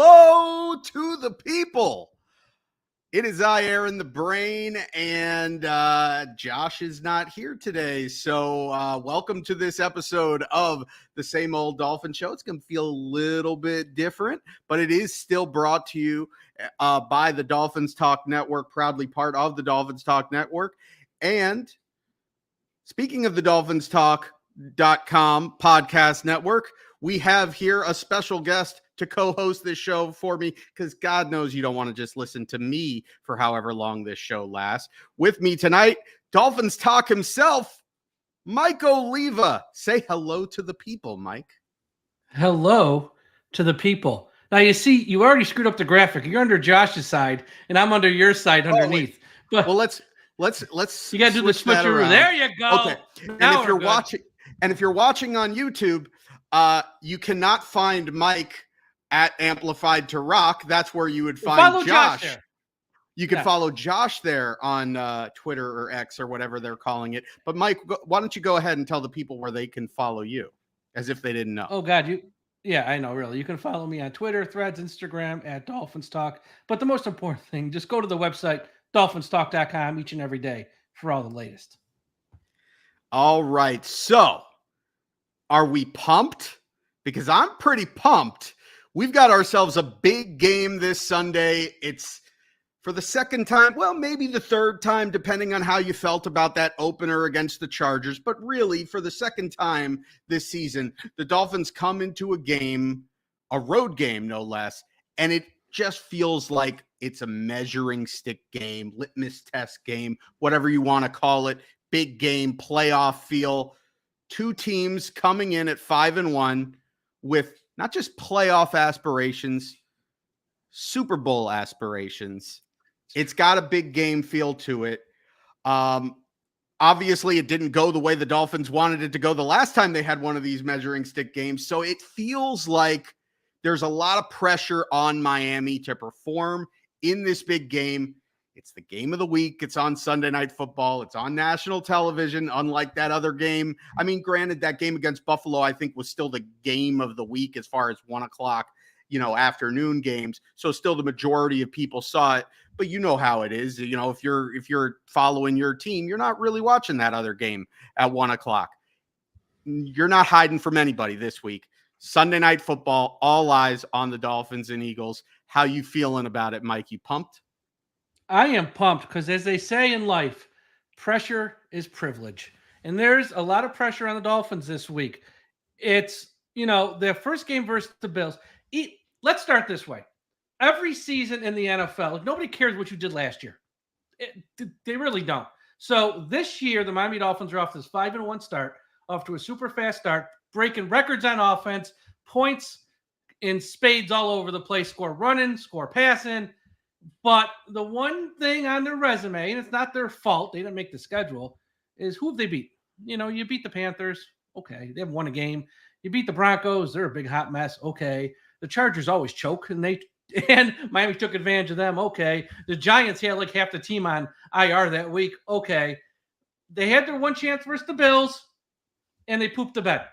hello to the people. It is I, Aaron the Brain, and Josh is not here today. So welcome to this episode of the Same Old Dolphin Show. It's going to feel a little bit different, but it is still brought to you by the Dolphins Talk Network, proudly part of the Dolphins Talk Network. And speaking of the Dolphins Talk.com podcast network, we have here a special guest to co-host this show for me, because God knows you don't want to just listen to me for however long this show lasts. With me tonight, Dolphins Talk himself, Mike Oliva. Say hello to the people, Mike. Hello to the people. Now, you see, you already screwed up the graphic. You're under Josh's side, and I'm under your side underneath. But well, let's you got to do the switcheroo. There you go. Okay. Now and if you're watching on YouTube, you cannot find Mike at Amplified to Rock. That's where you would find Josh. There. You can follow Josh there on Twitter or X or whatever they're calling it. But Mike, why don't you go ahead and tell the people where they can follow you, as if they didn't know. Oh God, yeah, I know, really. You can follow me on Twitter, Threads, Instagram at Dolphins Talk. But the most important thing, just go to the website, dolphinstalk.com, each and every day for all the latest. All right. So are we pumped? Because I'm pretty pumped. We've got ourselves a big game this Sunday. It's for the second time, well, maybe the third time, depending on how you felt about that opener against the Chargers. But really, for the second time this season, the Dolphins come into a game, a road game, no less, and it just feels like it's a measuring stick game, litmus test game, whatever you want to call it, big game, playoff feel. Two teams coming in at 5-1 with not just playoff aspirations, Super Bowl aspirations. It's got a big game feel to it. Obviously, it didn't go the way the Dolphins wanted it to go the last time they had one of these measuring stick games. So it feels like there's a lot of pressure on Miami to perform in this big game. It's the game of the week. It's on Sunday Night Football. It's on national television, unlike that other game. I mean, granted, that game against Buffalo, I think, was still the game of the week as far as 1 o'clock, afternoon games. So still the majority of people saw it. But you know how it is. If you're following your team, you're not really watching that other game at 1 o'clock. You're not hiding from anybody this week. Sunday Night Football, all eyes on the Dolphins and Eagles. How you feeling about it, Mike? You pumped? I am pumped because, as they say in life, pressure is privilege. And there's a lot of pressure on the Dolphins this week. It's, their first game versus the Bills. Let's start this way. Every season in the NFL, nobody cares what you did last year. They really don't. So this year, the Miami Dolphins are off this 5-1 start, off to a super fast start, breaking records on offense, points in spades all over the place, score running, score passing. But the one thing on their resume, and it's not their fault, they didn't make the schedule, is who have they beat? You beat the Panthers. Okay. They haven't won a game. You beat the Broncos. They're a big hot mess. Okay. The Chargers always choke, and Miami took advantage of them. Okay. The Giants had like half the team on IR that week. Okay. They had their one chance versus the Bills, and they pooped the bed.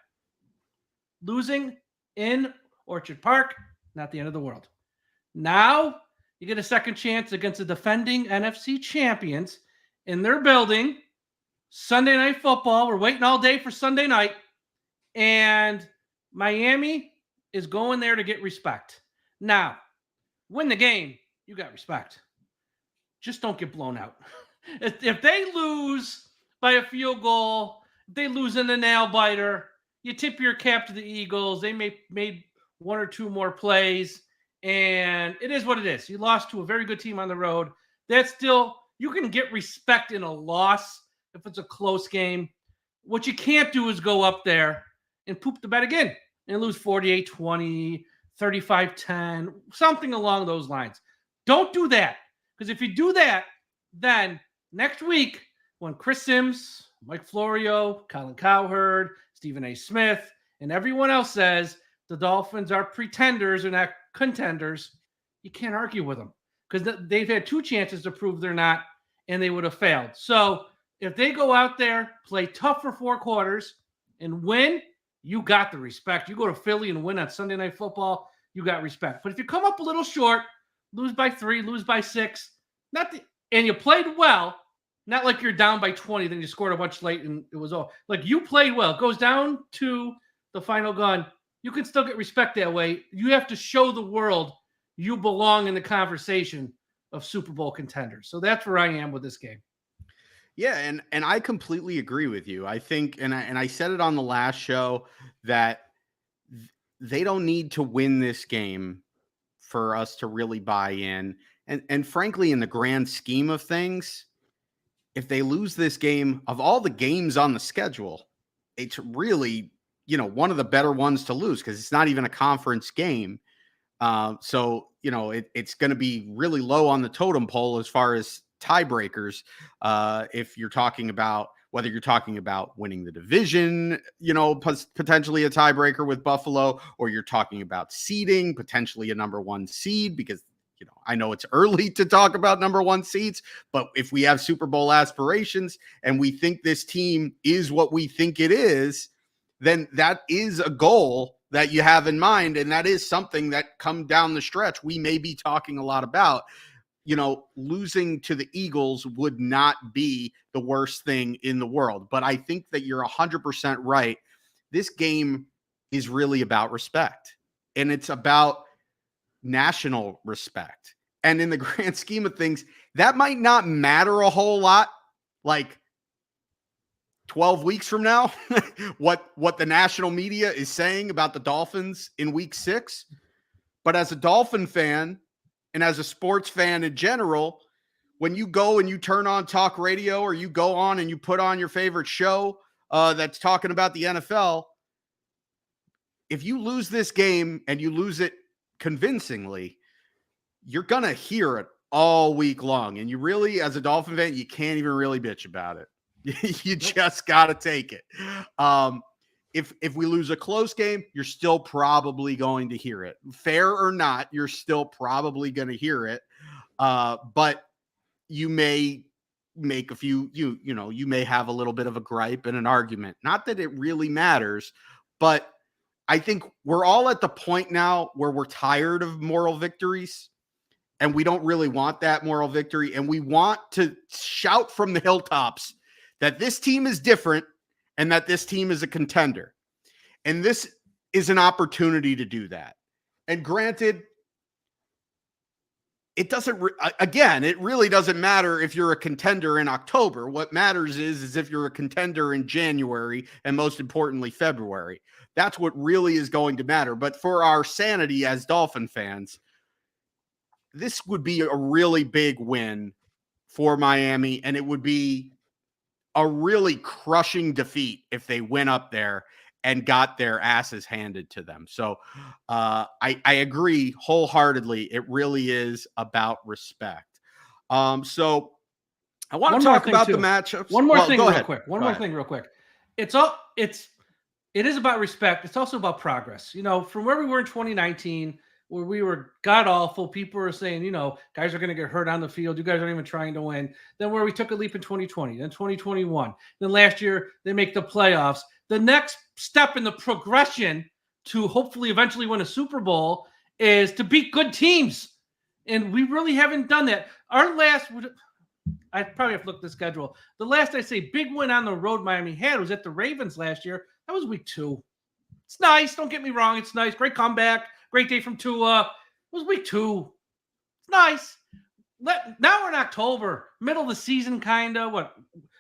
Losing in Orchard Park, not the end of the world. Now you get a second chance against the defending NFC champions in their building. Sunday Night Football. We're waiting all day for Sunday night. And Miami is going there to get respect. Now, win the game, you got respect. Just don't get blown out. If they lose by a field goal, if they lose in the nail biter, you tip your cap to the Eagles. They made one or two more plays. And it is what it is. You lost to a very good team on the road. That's still, you can get respect in a loss if it's a close game. What you can't do is go up there and poop the bed again and lose 48-20, 35-10, something along those lines. Don't do that. Because if you do that, then next week, when Chris Sims, Mike Florio, Colin Cowherd, Stephen A. Smith, and everyone else says the Dolphins are pretenders and not contenders, you can't argue with them because they've had two chances to prove they're not, and they would have failed. So if they go out there, play tough for 4 quarters, and win, you got the respect. You go to Philly and win on Sunday Night Football, you got respect. But if you come up a little short, lose by 3, lose by 6, and you played well, not like you're down by 20, then you scored a bunch late and it was all like you played well. It goes down to the final gun. You can still get respect that way. You have to show the world you belong in the conversation of Super Bowl contenders. So that's where I am with this game. Yeah, and I completely agree with you. I think, and I said it on the last show, that they don't need to win this game for us to really buy in. And frankly, in the grand scheme of things, if they lose this game, of all the games on the schedule, it's really, one of the better ones to lose because it's not even a conference game. So, it's going to be really low on the totem pole as far as tiebreakers. If you're talking about whether you're talking about winning the division, potentially a tiebreaker with Buffalo, or you're talking about seeding, potentially a number 1 seed, because, I know it's early to talk about number 1 seeds, but if we have Super Bowl aspirations and we think this team is what we think it is, then that is a goal that you have in mind. And that is something that come down the stretch we may be talking a lot about. Losing to the Eagles would not be the worst thing in the world. But I think that you're 100% right. This game is really about respect, and it's about national respect. And in the grand scheme of things, that might not matter a whole lot, like 12 weeks from now, what the national media is saying about the Dolphins in week 6. But as a Dolphin fan, and as a sports fan in general, when you go and you turn on talk radio, or you go on and you put on your favorite show that's talking about the NFL, if you lose this game and you lose it convincingly, you're going to hear it all week long. And you really, as a Dolphin fan, you can't even really bitch about it. You just got to take it. If we lose a close game, you're still probably going to hear it. Fair or not, you're still probably going to hear it. But you may make a few, you may have a little bit of a gripe and an argument. Not that it really matters, but I think we're all at the point now where we're tired of moral victories, and we don't really want that moral victory. And we want to shout from the hilltops that this team is different and that this team is a contender. And this is an opportunity to do that. And granted, it doesn't, again, it really doesn't matter if you're a contender in October. What matters is if you're a contender in January, and most importantly, February. That's what really is going to matter. But for our sanity as Dolphin fans, this would be a really big win for Miami, and it would be a really crushing defeat if they went up there and got their asses handed to them. So I agree wholeheartedly. It really is about respect. So I want to talk about the matchups. One more thing real quick. One more thing real quick. It is about respect. It's also about progress. From where we were in 2019, where we were god awful, people were saying, guys are going to get hurt on the field. You guys aren't even trying to win. Then where we took a leap in 2020, then 2021. Then last year, they make the playoffs. The next step in the progression to hopefully eventually win a Super Bowl is to beat good teams. And we really haven't done that. I probably have to look at the schedule. The last, I say, big win on the road Miami had was at the Ravens last year. That was week 2. It's nice. Don't get me wrong. It's nice. Great comeback. Great day from Tua. It was week 2. It's nice. Now we're in October, middle of the season, kind of.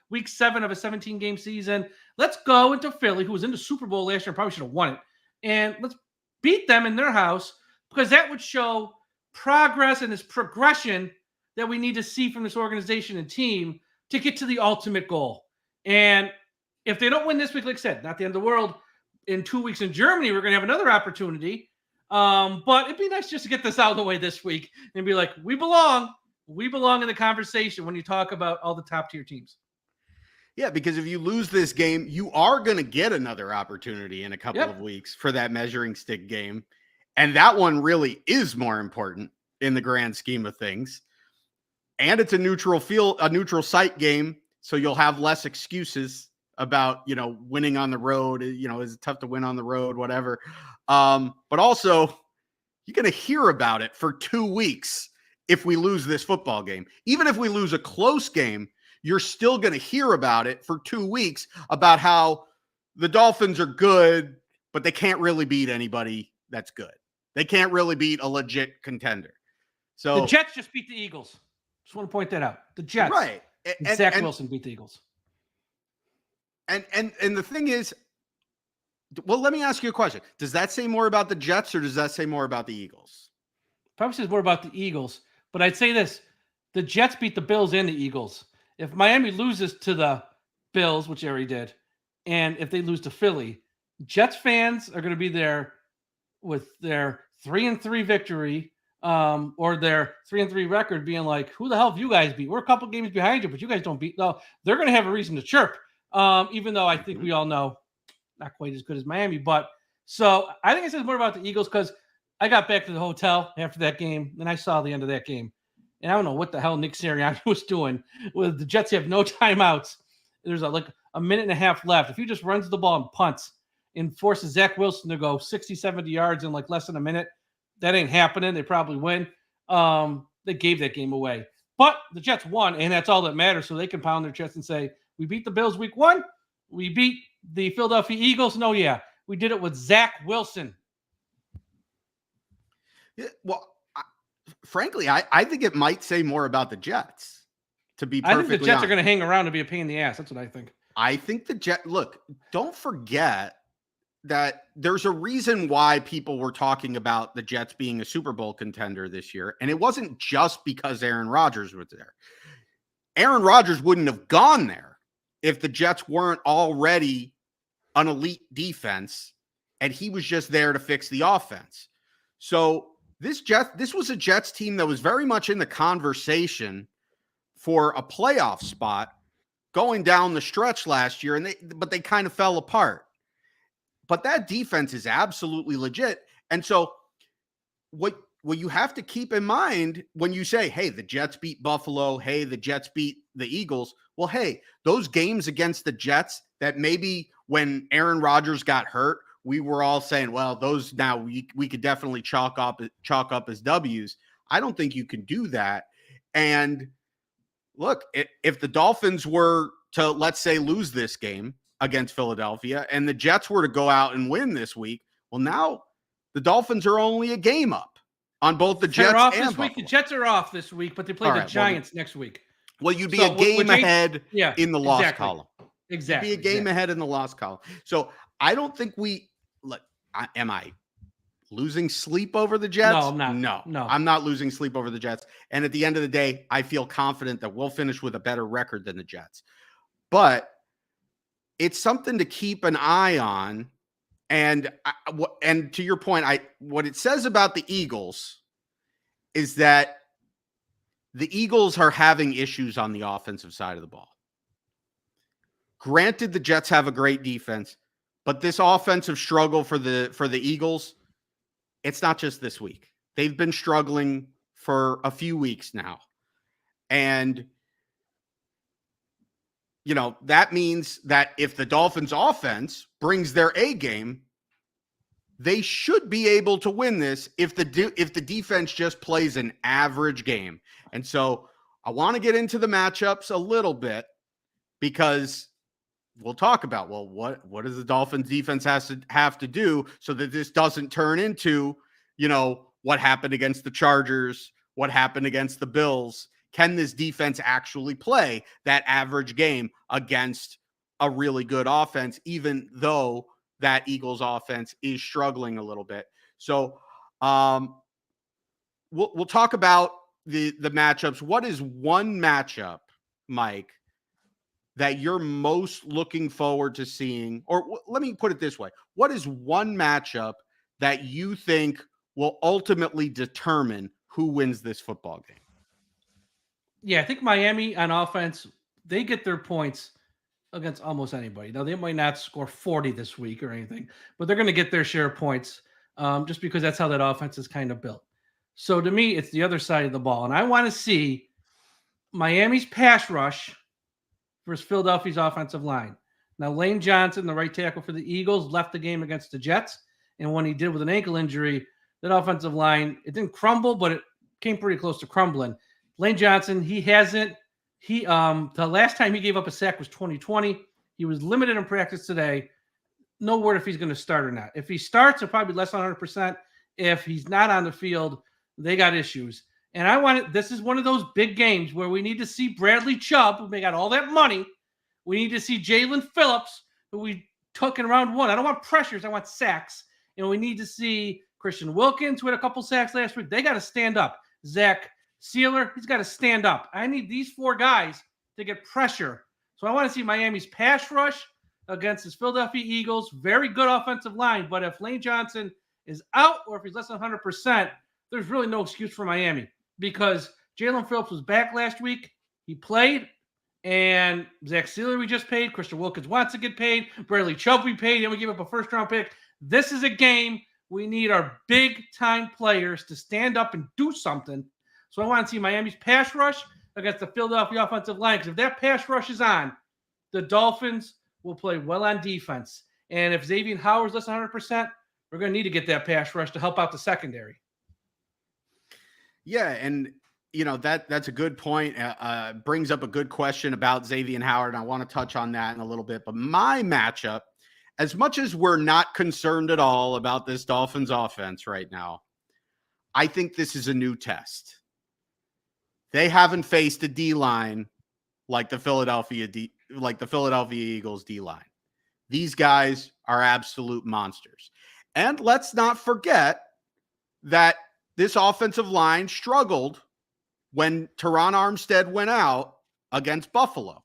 Week 7 of a 17-game season. Let's go into Philly, who was in the Super Bowl last year and probably should have won it. And let's beat them in their house, because that would show progress and this progression that we need to see from this organization and team to get to the ultimate goal. And if they don't win this week, like I said, not the end of the world. In 2 weeks in Germany, we're going to have another opportunity. But it'd be nice just to get this out of the way this week and be like, we belong in the conversation when you talk about all the top tier teams. Yeah, because if you lose this game, you are going to get another opportunity in a couple of weeks for that measuring stick game. And that one really is more important in the grand scheme of things. And it's a neutral site game. So you'll have less excuses about, winning on the road. Is it tough to win on the road, whatever. But also you're going to hear about it for 2 weeks if we lose this football game. Even if we lose a close game, you're still going to hear about it for 2 weeks about how the Dolphins are good, but they can't really beat anybody that's good. They can't really beat a legit contender. So the Jets just beat the Eagles. Just want to point that out. The Jets. Right. And Zach Wilson beat the Eagles. And the thing is, well, let me ask you a question. Does that say more about the Jets or does that say more about the Eagles? Probably says more about the Eagles. But I'd say this. The Jets beat the Bills and the Eagles. If Miami loses to the Bills, which they already did, and if they lose to Philly, Jets fans are going to be there with their 3-3 victory or their 3-3 record being like, who the hell have you guys beat? We're a couple games behind you, but you guys don't beat. No, they're going to have a reason to chirp, even though I think we all know not quite as good as Miami. But so I think it says more about the Eagles because I got back to the hotel after that game and I saw the end of that game. And I don't know what the hell Nick Sirianni was doing. With the Jets have no timeouts. There's like a minute and a half left. If he just runs the ball and punts and forces Zach Wilson to go 60, 70 yards in like less than a minute, that ain't happening. They probably win. They gave that game away. But the Jets won, and that's all that matters. So they can pound their chest and say, we beat the Bills week 1. We beat the Philadelphia Eagles. No, yeah. We did it with Zach Wilson. Yeah, well, frankly, I think it might say more about the Jets, to be perfectly honest. I think the Jets are going to hang around to be a pain in the ass. That's what I think. I think look, don't forget that there's a reason why people were talking about the Jets being a Super Bowl contender this year. And it wasn't just because Aaron Rodgers was there. Aaron Rodgers wouldn't have gone there if the Jets weren't already an elite defense and he was just there to fix the offense. So this was a Jets team that was very much in the conversation for a playoff spot going down the stretch last year, but they kind of fell apart. But that defense is absolutely legit. And so what you have to keep in mind when you say, hey, the Jets beat Buffalo, hey, the Jets beat the Eagles. Well, hey, those games against the Jets that maybe when Aaron Rodgers got hurt, we were all saying, well, those now we could definitely chalk up as W's. I don't think you can do that. And look, if the Dolphins were to, let's say, lose this game against Philadelphia and the Jets were to go out and win this week, well, now the Dolphins are only a game up on both the Jets off and this week. Buffalo. The Jets are off this week, but they play the Giants next week. Well, you'd be a game ahead in the loss column. Exactly. You'd be a game ahead in the loss column. So I don't think am I losing sleep over the Jets? No, I'm not. No, I'm not losing sleep over the Jets. And at the end of the day, I feel confident that we'll finish with a better record than the Jets. But it's something to keep an eye on. And to your point, what it says about the Eagles is that the Eagles are having issues on the offensive side of the ball. Granted, the Jets have a great defense, but this offensive struggle for the Eagles, it's not just this week. They've been struggling for a few weeks now. And that means that if the Dolphins offense brings their A game, they should be able to win this if the defense just plays an average game. And so I want to get into the matchups a little bit because we'll talk about, well, what does the Dolphins defense have to do so that this doesn't turn into, what happened against the Chargers, what happened against the Bills. Can this defense actually play that average game against a really good offense, even though that Eagles offense is struggling a little bit? So we'll talk about the matchups. What is one matchup, Mike, that you're most looking forward to seeing? Or let me put it this way. What is one matchup that you think will ultimately determine who wins this football game? Yeah, I think Miami on offense, they get their points against almost anybody. Now, they might not score 40 this week or anything, but they're going to get their share of points just because that's how that offense is kind of built. So to me, it's the other side of the ball. And I want to see Miami's pass rush versus Philadelphia's offensive line. Now, Lane Johnson, the right tackle for the Eagles, left the game against the Jets. And when he did with an ankle injury, that offensive line, it didn't crumble, but it came pretty close to crumbling. Lane Johnson, the last time he gave up a sack was 2020. He was limited in practice today. No word if he's going to start or not. If he starts, it'll probably be less than 100%. If he's not on the field, they got issues. And this is one of those big games where we need to see Bradley Chubb, who got all that money. We need to see Jalen Phillips, who we took in round 1. I don't want pressures. I want sacks. And we need to see Christian Wilkins, who had a couple sacks last week. They got to stand up. Zach Sealer, he's got to stand up. I need these 4 guys to get pressure. So I want to see Miami's pass rush against his Philadelphia Eagles. Very good offensive line. But if Lane Johnson is out or if he's less than 100%, there's really no excuse for Miami because Jalen Phillips was back last week. He played. And Zach Sealer we just paid. Christian Wilkins wants to get paid. Bradley Chubb we paid. And we give up a first-round pick. This is a game we need our big-time players to stand up and do something. So I want to see Miami's pass rush against the Philadelphia offensive line. Because if that pass rush is on, the Dolphins will play well on defense. And if Xavier Howard's less than 100%, we're going to need to get that pass rush to help out the secondary. Yeah, and that's a good point. Brings up a good question about Xavier Howard, and I want to touch on that in a little bit. But my matchup, as much as we're not concerned at all about this Dolphins offense right now, I think this is a new test. They haven't faced a D-line like the Philadelphia Eagles D-line. These guys are absolute monsters. And let's not forget that this offensive line struggled when Teron Armstead went out against Buffalo.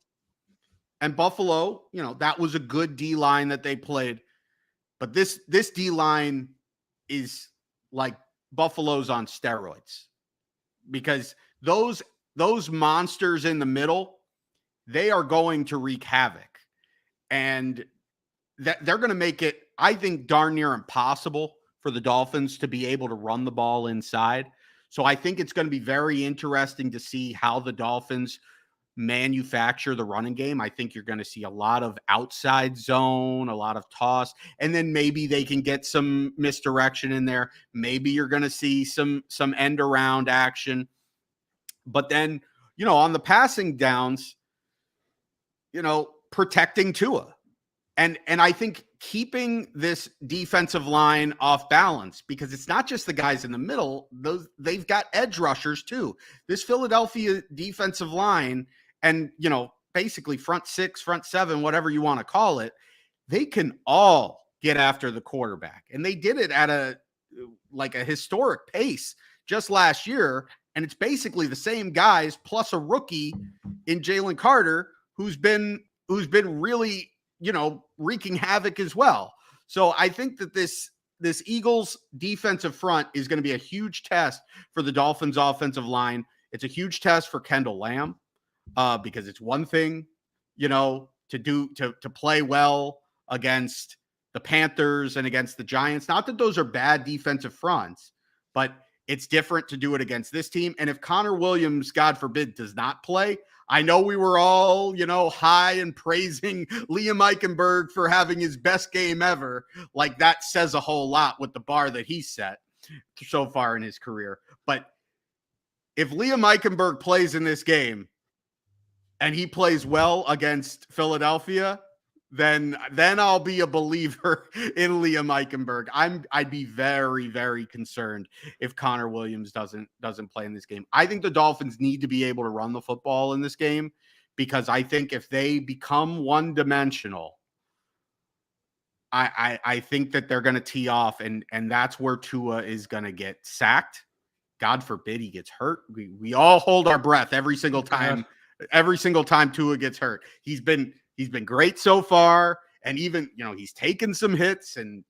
And Buffalo, that was a good D-line that they played. But this D-line is like Buffalo's on steroids. Because those monsters in the middle, they are going to wreak havoc. And that they're going to make it, I think, darn near impossible for the Dolphins to be able to run the ball inside. So I think it's going to be very interesting to see how the Dolphins manufacture the running game. I think you're going to see a lot of outside zone, a lot of toss, and then maybe they can get some misdirection in there. Maybe you're going to see some end around action. But then, on the passing downs, protecting Tua. And I think keeping this defensive line off balance, because it's not just the guys in the middle, they've got edge rushers too. This Philadelphia defensive line and, basically front 6, front 7, whatever you want to call it, they can all get after the quarterback. And they did it at a historic pace just last year. And it's basically the same guys plus a rookie in Jalen Carter who's been really, wreaking havoc as well. So I think that this Eagles defensive front is going to be a huge test for the Dolphins offensive line. It's a huge test for Kendall Lamb because it's one thing, to play well against the Panthers and against the Giants. Not that those are bad defensive fronts, but it's different to do it against this team. And if Connor Williams, God forbid, does not play, I know we were all, high and praising Liam Eichenberg for having his best game ever. Like that says a whole lot with the bar that he set so far in his career. But if Liam Eichenberg plays in this game and he plays well against Philadelphia, then I'll be a believer in Liam Eichenberg. I'd be very, very concerned if Connor Williams doesn't play in this game. I think the Dolphins need to be able to run the football in this game because I think if they become one-dimensional, I think that they're going to tee off, and that's where Tua is going to get sacked. God forbid he gets hurt. We all hold our breath every single time. Every single time Tua gets hurt. He's been great so far. And even, he's taken some hits and,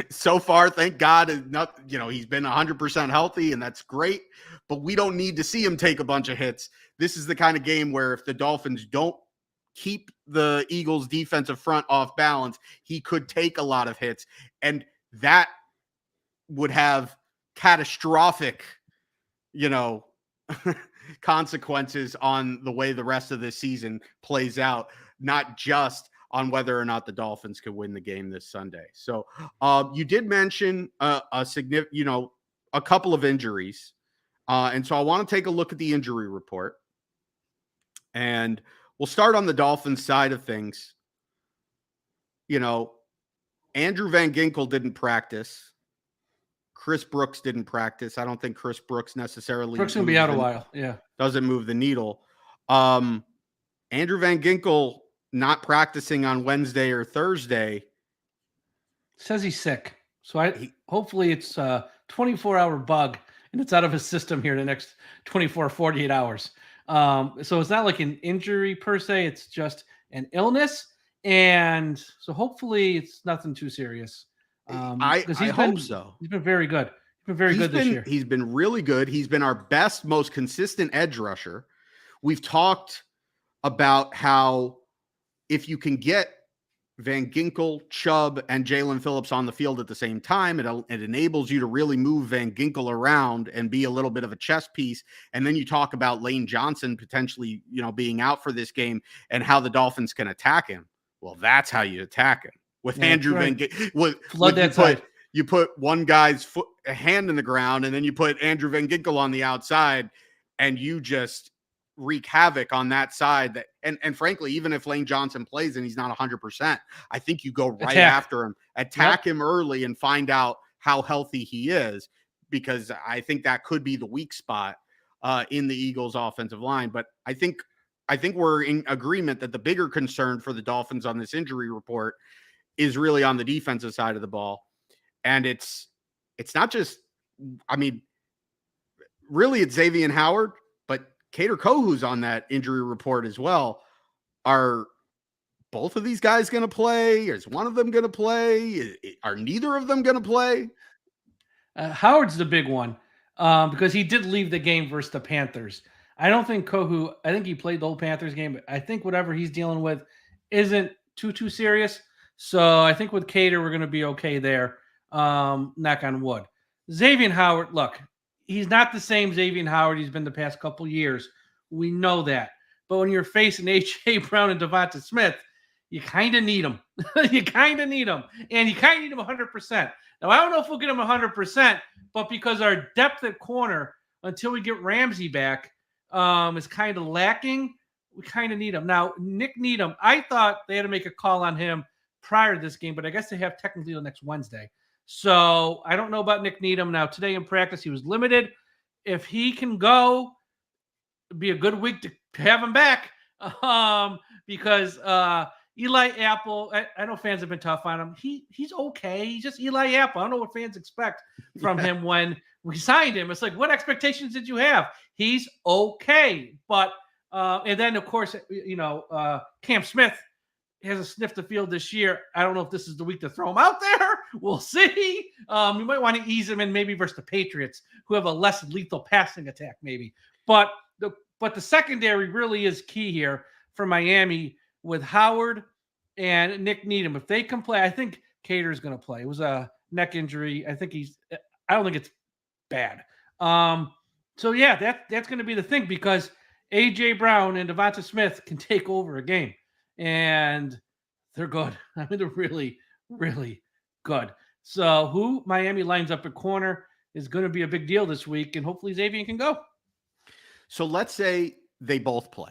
so far, thank God, he's been 100% healthy and that's great, but we don't need to see him take a bunch of hits. This is the kind of game where if the Dolphins don't keep the Eagles defensive front off balance, he could take a lot of hits and that would have catastrophic, consequences on the way the rest of this season plays out, not just on whether or not the Dolphins could win the game this Sunday. So you did mention a significant, a couple of injuries. And so I want to take a look at the injury report. And we'll start on the Dolphins side of things. Andrew Van Ginkel didn't practice. Chris Brooks didn't practice. I don't think Chris Brooks necessarily. Brooks going to be out a while. Yeah. Doesn't move the needle. Andrew Van Ginkel not practicing on Wednesday or Thursday. Says he's sick. So hopefully it's a 24-hour bug and it's out of his system here in the next 24, 48 hours. So it's not like an injury per se. It's just an illness. And so hopefully it's nothing too serious. I hope so. He's been very good. He's been very good this year. He's been really good. He's been our best, most consistent edge rusher. We've talked about how if you can get Van Ginkel, Chubb, and Jalen Phillips on the field at the same time, it enables you to really move Van Ginkel around and be a little bit of a chess piece. And then you talk about Lane Johnson potentially, being out for this game and how the Dolphins can attack him. Well, that's how you attack him. With Andrew Van Ginkel, you put one guy's hand in the ground, and then you put Andrew Van Ginkel on the outside, and you just wreak havoc on that side. And frankly, even if Lane Johnson plays and he's not 100%, I think you go right after him, attack him early, and find out how healthy he is, because I think that could be the weak spot in the Eagles' offensive line. But I think we're in agreement that the bigger concern for the Dolphins on this injury report is really on the defensive side of the ball. And it's not just, really it's Xavier Howard, but Kader Kohou's on that injury report as well. Are both of these guys going to play? Is one of them going to play? Are neither of them going to play? Howard's the big one because he did leave the game versus the Panthers. I don't think Kohou, I think he played the whole Panthers game, but I think whatever he's dealing with isn't too serious. So I think with Kader, we're going to be okay there. Knock on wood. Xavier Howard, look, he's not the same Xavier Howard he's been the past couple years. We know that. But when you're facing A.J. Brown and Devonta Smith, you kind of need them. You kind of need them. And you kind of need them 100%. Now, I don't know if we'll get them 100%, but because our depth at corner, until we get Ramsey back, is kind of lacking, we kind of need him. Now, Nick Needham, I thought they had to make a call on him prior to this game, but I guess they have technically till next Wednesday. So I don't know about Nick Needham. Now, today in practice, he was limited. If he can go, it'd be a good week to have him back because Eli Apple, I know fans have been tough on him. He's okay. He's just Eli Apple. I don't know what fans expect from him when we signed him. It's like, what expectations did you have? He's okay. But, and then, of course, Cam Smith hasn't sniffed the field this year. I don't know if this is the week to throw him out there. We'll see. You might want to ease him in maybe versus the Patriots, who have a less lethal passing attack, maybe. But the secondary really is key here for Miami with Howard and Nick Needham. If they can play, I think Kader's going to play. It was a neck injury. I don't think it's bad. So yeah, that's going to be the thing because A.J. Brown and Devonta Smith can take over a game. And they're good. I mean, they're really, really good. So who Miami lines up at corner is going to be a big deal this week, and hopefully Xavier can go. So let's say they both play.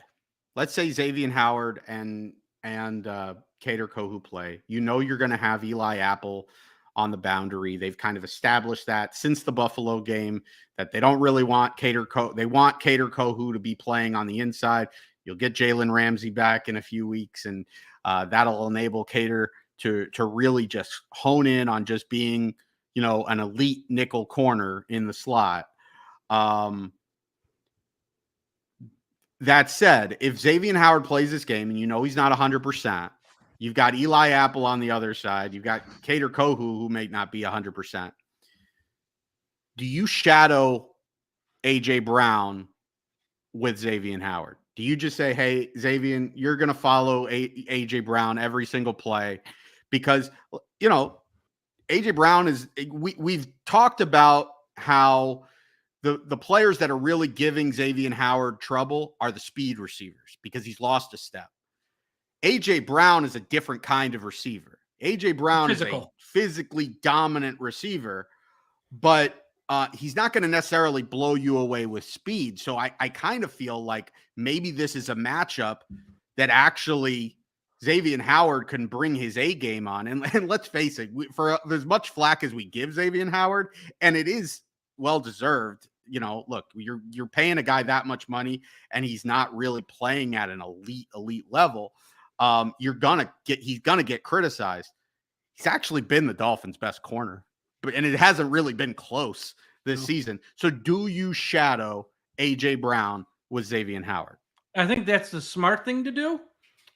Let's say Xavier Howard and Kader Kohou play. You're going to have Eli Apple on the boundary. They've kind of established that since the Buffalo game that they don't really want they want Kader Kohou to be playing on the inside. You'll get Jalen Ramsey back in a few weeks, and that'll enable Kader to really just hone in on just being, an elite nickel corner in the slot. That said, if Xavier Howard plays this game and he's not 100%, you've got Eli Apple on the other side. You've got Kader Kohou, who may not be 100%. Do you shadow A.J. Brown with Xavier Howard? Do you just say, hey, Xavier, you're going to follow A.J. Brown every single play? Because, A.J. Brown is – we've talked about how the players that are really giving Xavier Howard trouble are the speed receivers because he's lost a step. AJ Brown is a different kind of receiver. AJ Brown is a Physical. physically dominant receiver, but he's not going to necessarily blow you away with speed. So I kind of feel like maybe this is a matchup that actually Xavier Howard can bring his A game on. And let's face it, for as much flack as we give Xavier Howard, and it is well deserved. You know, look, you're paying a guy that much money, and he's not really playing at an elite level. He's gonna get criticized. He's actually been the Dolphins' best corner, and it hasn't really been close this season. So do you shadow AJ Brown with Xavier Howard? I think that's the smart thing to do.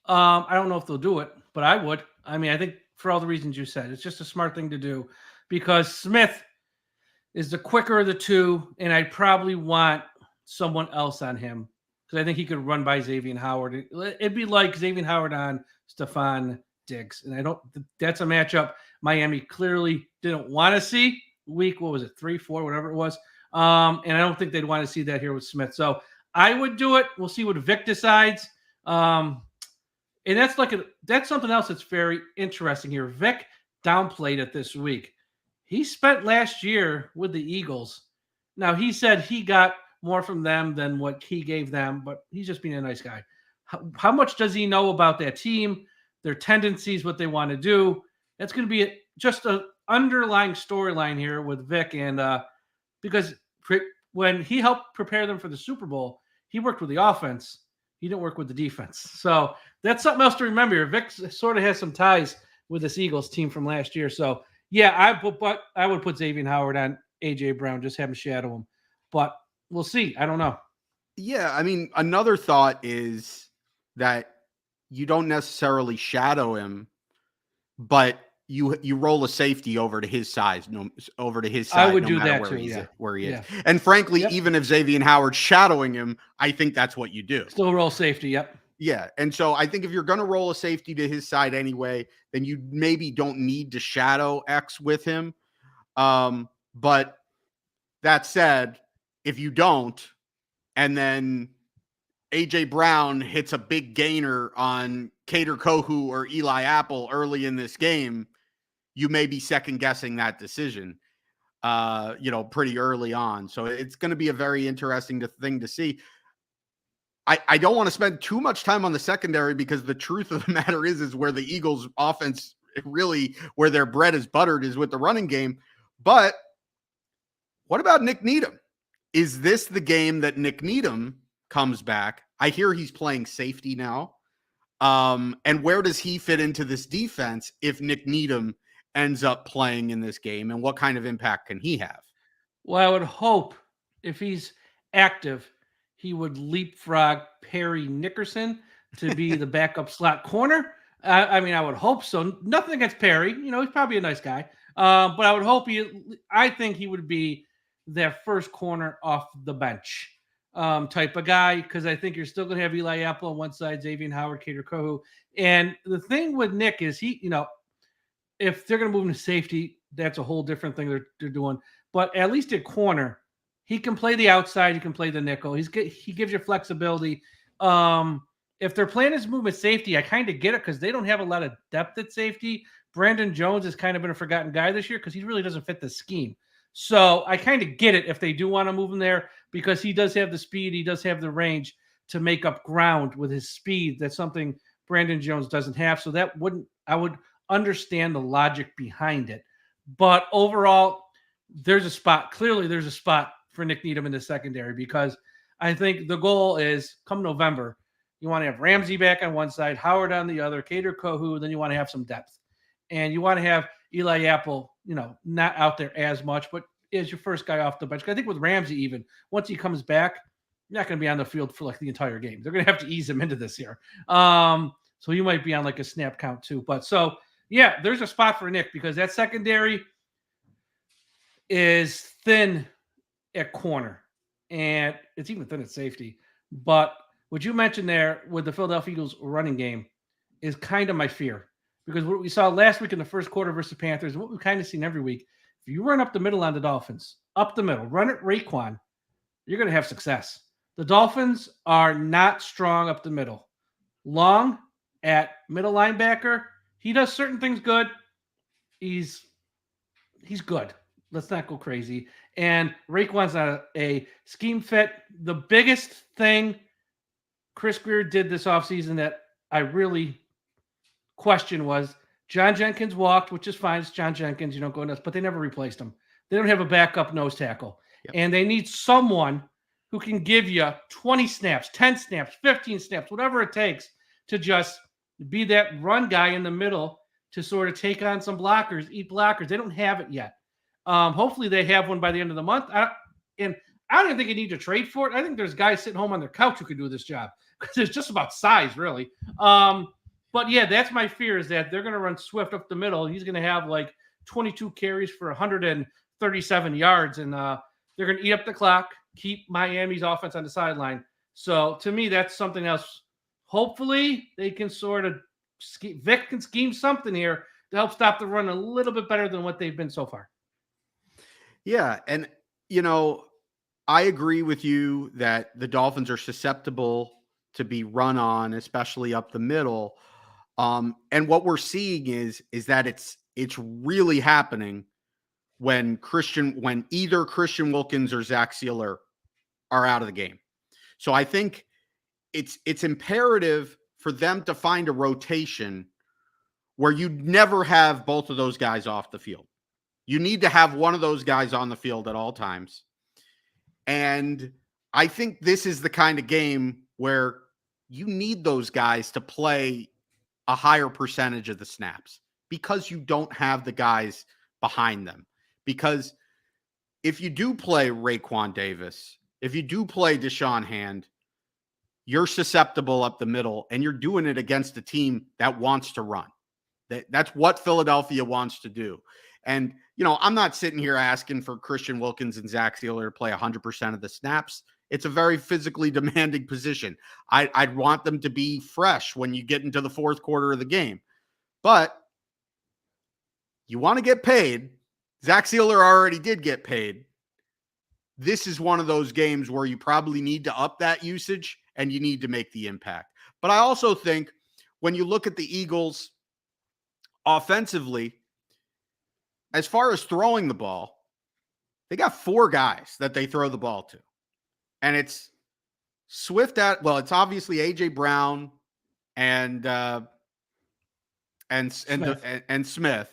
I don't know if they'll do it, but I would. I mean, I think for all the reasons you said, it's just a smart thing to do because Smith is the quicker of the two, and I'd probably want someone else on him because I think he could run by Xavier Howard. It'd be like Xavier Howard on Stephon Diggs, and that's a matchup Miami clearly didn't want to see. Week, what was it, 3, 4, whatever it was, and I don't think they'd want to see that here with Smith. So I would do it. We'll see what Vic decides. And that's something else that's very interesting here. Vic downplayed it this week. He spent last year with the Eagles. Now, he said he got more from them than what he gave them, but he's just being a nice guy. How much does he know about that team, their tendencies, what they want to do? That's going to be just an underlying storyline here with Vic. And because when he helped prepare them for the Super Bowl, he worked with the offense. He didn't work with the defense. So that's something else to remember here. Vic sort of has some ties with this Eagles team from last year. So, yeah, I would put Xavier Howard on A.J. Brown, just have him shadow him. But we'll see. I don't know. Yeah, I mean, another thought is that you don't necessarily shadow him, but you roll a safety over to his side. I would do that too, where he is. And frankly, even if Xavier Howard's shadowing him, I think that's what you do. Still roll safety, yep. Yeah, and so I think if you're going to roll a safety to his side anyway, then you maybe don't need to shadow X with him. But that said, if you don't, and then AJ Brown hits a big gainer on Kader Kohu or Eli Apple early in this game, you may be second guessing that decision, pretty early on. So it's going to be a very interesting thing to see. I don't want to spend too much time on the secondary because the truth of the matter is where the Eagles offense really, where their bread is buttered is with the running game. But what about Nick Needham? Is this the game that Nick Needham comes back? I hear he's playing safety now. And where does he fit into this defense if Nick Needham ends up playing in this game? And what kind of impact can he have? Well, I would hope if he's active, he would leapfrog Perry Nickerson to be the backup slot corner. I mean, I would hope so. Nothing against Perry. He's probably a nice guy. But I would hope I think he would be their first corner off the bench type of guy, because I think you're still going to have Eli Apple on one side, Xavier Howard, Kader Kohu. And the thing with Nick is if they're going to move him to safety, that's a whole different thing they're doing. But at least at corner, he can play the outside. He can play the nickel. He gives you flexibility. If their plan is movement safety, I kind of get it because they don't have a lot of depth at safety. Brandon Jones has kind of been a forgotten guy this year because he really doesn't fit the scheme. So I kind of get it if they do want to move him there because he does have the speed. He does have the range to make up ground with his speed. That's something Brandon Jones doesn't have. So I would understand the logic behind it. But overall, clearly there's a spot for Nick Needham in the secondary because I think the goal is come November, you want to have Ramsey back on one side, Howard on the other, Kader Kohu, then you want to have some depth. And you want to have Eli Apple, not out there as much, but is your first guy off the bench. I think with Ramsey, even once he comes back, you're not going to be on the field for like the entire game. They're going to have to ease him into this here. So you might be on like a snap count too. But so, yeah, there's a spot for Nick because that secondary is thin at corner and it's even thin at safety. But what you mentioned there with the Philadelphia Eagles running game is kind of my fear. Because what we saw last week in the first quarter versus the Panthers, and what we've kind of seen every week, if you run up the middle on the Dolphins, up the middle, run it Raekwon, you're going to have success. The Dolphins are not strong up the middle. Long, at middle linebacker. He does certain things good. He's good. Let's not go crazy. And Raekwon's not a scheme fit. The biggest thing Chris Grier did this offseason that I really question was John Jenkins walked, which is fine. It's John Jenkins. You don't go nuts, but they never replaced him. They don't have a backup nose tackle. Yep. And they need someone who can give you 20 snaps, 10 snaps, 15 snaps, whatever it takes to just be that run guy in the middle to sort of take on some blockers, eat blockers. They don't have it yet. Hopefully they have one by the end of the month. I don't even think you need to trade for it. I think there's guys sitting home on their couch who could do this job because it's just about size, really. But yeah, that's my fear is that they're going to run Swift up the middle. He's going to have like 22 carries for 137 yards, and they're going to eat up the clock, keep Miami's offense on the sideline. So to me, that's something else. Hopefully they can sort of Vic can scheme something here to help stop the run a little bit better than what they've been so far. Yeah. And, you know, I agree with you that the Dolphins are susceptible to be run on, especially up the middle. And what we're seeing is that it's really happening when either Christian Wilkins or Zach Sealer are out of the game. So I think it's imperative for them to find a rotation where you never have both of those guys off the field. You need to have one of those guys on the field at all times. And I think this is the kind of game where you need those guys to play a higher percentage of the snaps because you don't have the guys behind them. Because if you do play Raekwon Davis, if you do play Deshaun Hand, you're susceptible up the middle, and you're doing it against a team that wants to run. That's what Philadelphia wants to do. And, you know, I'm not sitting here asking for Christian Wilkins and Zach Sealer to play 100% of the snaps. It's a very physically demanding position. I'd want them to be fresh when you get into the fourth quarter of the game. But you want to get paid. Zach Sealer already did get paid. This is one of those games where you probably need to up that usage and you need to make the impact. But I also think when you look at the Eagles offensively, as far as throwing the ball, they got 4 guys that they throw the ball to. And it's Swift it's obviously AJ Brown and Smith.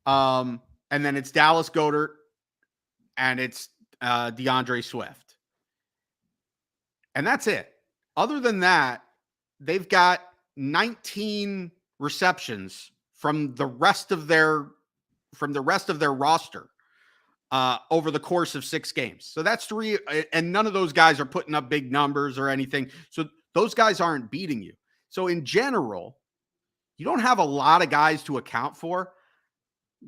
And then it's Dallas Goedert and it's DeAndre Swift. And that's it. Other than that, they've got 19 receptions from the rest of their roster over the course of 6 games. So that's 3, and none of those guys are putting up big numbers or anything. So those guys aren't beating you. So in general, you don't have a lot of guys to account for.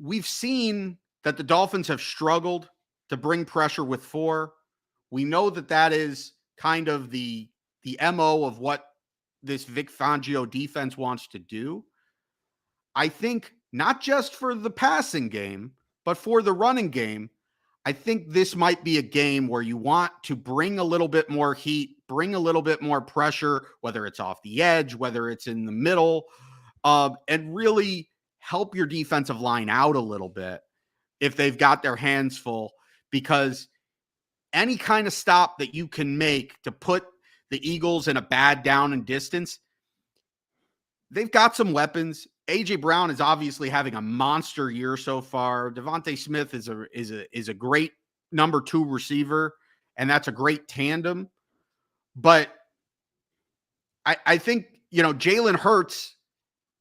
We've seen that the Dolphins have struggled to bring pressure with 4. We know that is kind of the MO of what this Vic Fangio defense wants to do. I think not just for the passing game, but for the running game, I think this might be a game where you want to bring a little bit more heat, bring a little bit more pressure, whether it's off the edge, whether it's in the middle, and really help your defensive line out a little bit if they've got their hands full, because any kind of stop that you can make to put the Eagles in a bad down and distance, they've got some weapons. AJ Brown is obviously having a monster year so far. Devontae Smith is a great number 2 receiver, and that's a great tandem. But I think, you know, Jalen Hurts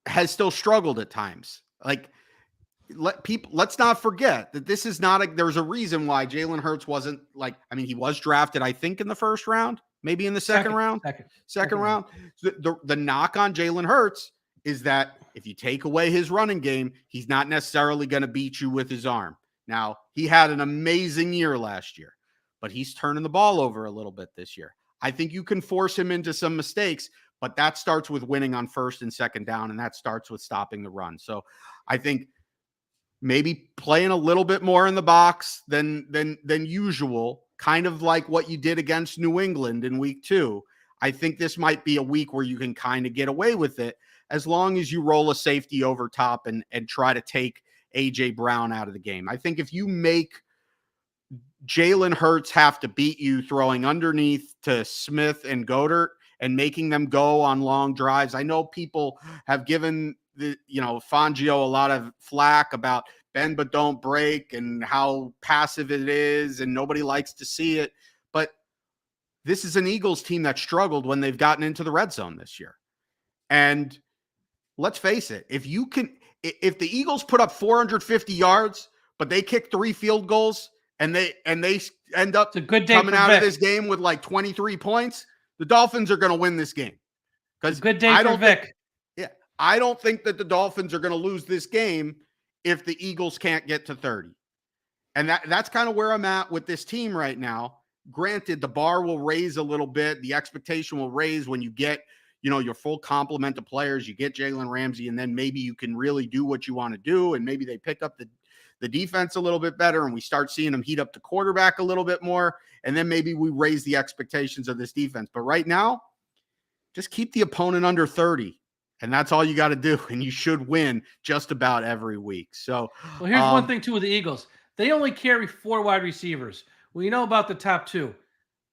has still struggled at times. Like, let's not forget that this is not there's a reason why Jalen Hurts wasn't he was drafted, I think, in the first round, maybe in the second round. The knock on Jalen Hurts is that if you take away his running game, he's not necessarily going to beat you with his arm. Now, he had an amazing year last year, but he's turning the ball over a little bit this year. I think you can force him into some mistakes, but that starts with winning on first and second down, and that starts with stopping the run. So I think maybe playing a little bit more in the box than usual, kind of like what you did against New England in week 2. I think this might be a week where you can kind of get away with it. as long as you roll a safety over top and try to take A.J. Brown out of the game. I think if you make Jalen Hurts have to beat you throwing underneath to Smith and Goddard and making them go on long drives. I know people have given Fangio a lot of flack about bend but don't break and how passive it is, and nobody likes to see it. But this is an Eagles team that struggled when they've gotten into the red zone this year. And let's face it, if the Eagles put up 450 yards, but they kick 3 field goals and they end up coming out of this game with like 23 points, the Dolphins are going to win this game. Because good day for Vic. I don't think that the Dolphins are going to lose this game if the Eagles can't get to 30. And that's kind of where I'm at with this team right now. Granted, the bar will raise a little bit. The expectation will raise when you get, your full complement of players. You get Jalen Ramsey, and then maybe you can really do what you want to do. And maybe they pick up the defense a little bit better, and we start seeing them heat up the quarterback a little bit more. And then maybe we raise the expectations of this defense. But right now, just keep the opponent under 30. And that's all you got to do. And you should win just about every week. So, well, here's one thing too with the Eagles. They only carry 4 wide receivers. Well, you know about the top 2.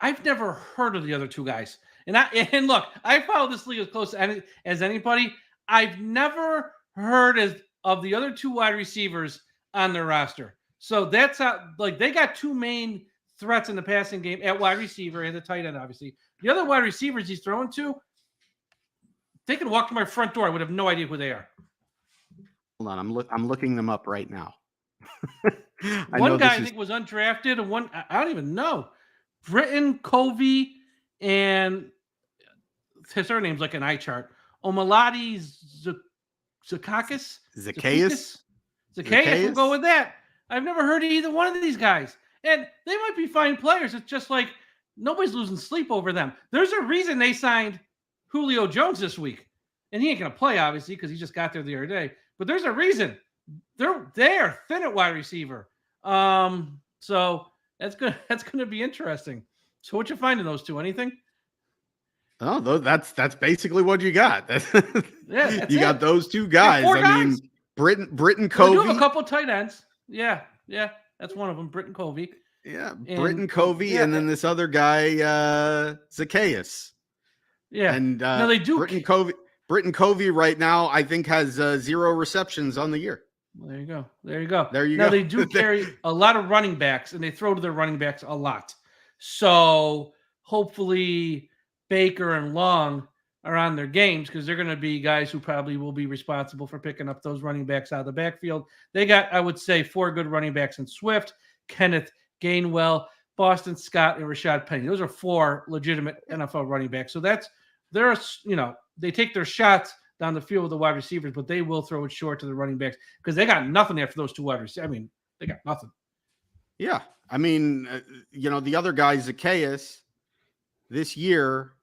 I've never heard of the other 2 guys. And look, I follow this league as close as anybody. I've never heard of the other 2 wide receivers on their roster. So that's how, they got 2 main threats in the passing game at wide receiver and the tight end, obviously. The other wide receivers he's throwing to, they can walk to my front door. I would have no idea who they are. Hold on. I'm looking them up right now. One guy I think was undrafted, and one I don't even know. Britton Covey, and his surname's like an eye chart. Omalati Zacchaeus. We'll go with that. I've never heard of either one of these guys. And they might be fine players. It's just like nobody's losing sleep over them. There's a reason they signed Julio Jones this week. And he ain't going to play, obviously, because he just got there the other day. But there's a reason. They're thin at wide receiver. So that's gonna be interesting. So what you find in those 2? Anything? Oh, that's basically what you got. You got those 2 guys. I mean, Britton Covey. We do have a couple of tight ends. Yeah, that's one of them. Britton Covey. Yeah, Britton Covey, and then this other guy, Zacchaeus. Yeah, and no, they do. Britton Covey right now, I think, has 0 receptions on the year. Well, there you go. Now they do carry a lot of running backs, and they throw to their running backs a lot. So hopefully Baker and Long are on their games, because they're going to be guys who probably will be responsible for picking up those running backs out of the backfield. They got, I would say, 4 good running backs in Swift, Kenneth Gainwell, Boston Scott, and Rashad Penny. Those are 4 legitimate NFL running backs. So they take their shots down the field with the wide receivers, but they will throw it short to the running backs because they got nothing after those 2 wide receivers. I mean, they got nothing. Yeah. I mean, the other guy, Zacchaeus, this year,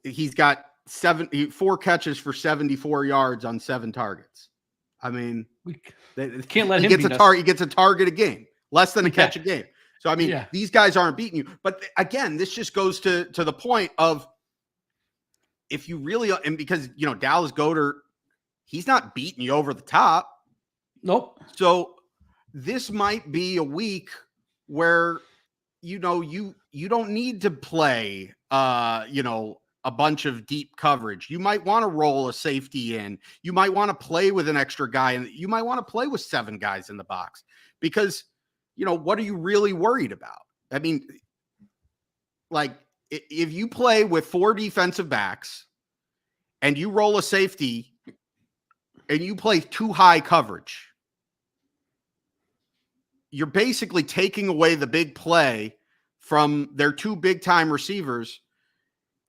he's got 4 catches for 74 yards on 7 targets. I mean, we can't let him He gets a target a game, less than a catch a game. So, I mean, these guys aren't beating you. But again, this just goes to the point of, if you really, and because, Dallas Goedert, he's not beating you over the top. Nope. So this might be a week where, you don't need to play, a bunch of deep coverage. You might want to roll a safety in. You might want to play with an extra guy, and you might want to play with 7 guys in the box because, what are you really worried about? I mean, if you play with 4 defensive backs and you roll a safety and you play 2 high coverage, you're basically taking away the big play from their 2 big time receivers.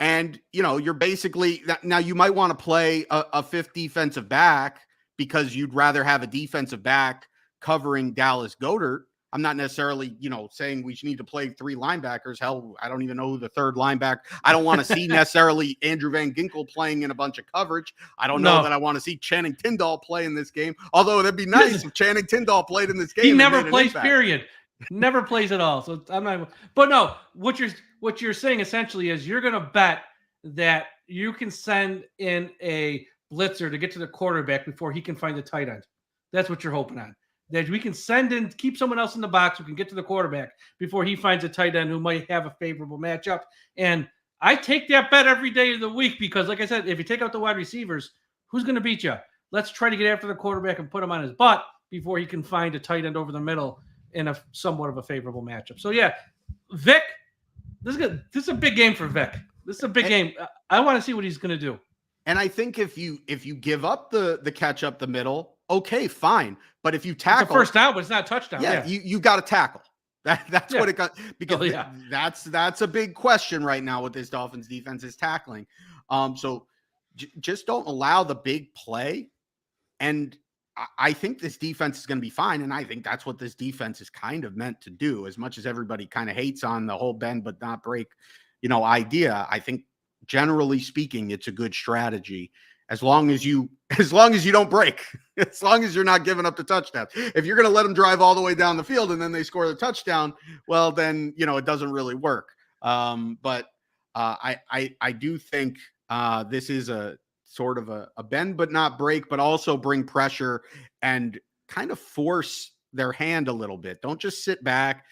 And, you're basically, now you might want to play a 5th defensive back because you'd rather have a defensive back covering Dallas Goedert. I'm not necessarily, saying we need to play 3 linebackers. Hell, I don't even know who the 3rd linebacker. I don't want to see necessarily Andrew Van Ginkel playing in a bunch of coverage. I don't know that I want to see Channing Tindall play in this game. Although that'd be nice if Channing Tindall played in this game. He never plays, period. Never plays at all. So I'm not. But no, what you're saying essentially is you're going to bet that you can send in a blitzer to get to the quarterback before he can find the tight end. That's what you're hoping on. That we can send in, keep someone else in the box who can get to the quarterback before he finds a tight end who might have a favorable matchup. And I take that bet every day of the week because, like I said, if you take out the wide receivers, who's going to beat you? Let's try to get after the quarterback and put him on his butt before he can find a tight end over the middle in a somewhat of a favorable matchup. So, yeah, Vic, this is good. This is a big game for Vic. This is a big game. I want to see what he's going to do. And I think if you give up the catch up the middle, okay, fine. But if you tackle, it's a first down, but it's not a touchdown. Yeah, you got to tackle. That's what it got, because that's a big question right now with this Dolphins defense is tackling. So just don't allow the big play. And I think this defense is going to be fine. And I think that's what this defense is kind of meant to do. As much as everybody kind of hates on the whole bend but not break, idea, I think generally speaking, it's a good strategy. As long as you don't break, as long as you're not giving up the touchdown. If you're going to let them drive all the way down the field and then they score the touchdown, well, then, it doesn't really work. But I do think this is a sort of a bend but not break, but also bring pressure and kind of force their hand a little bit. Don't just sit back.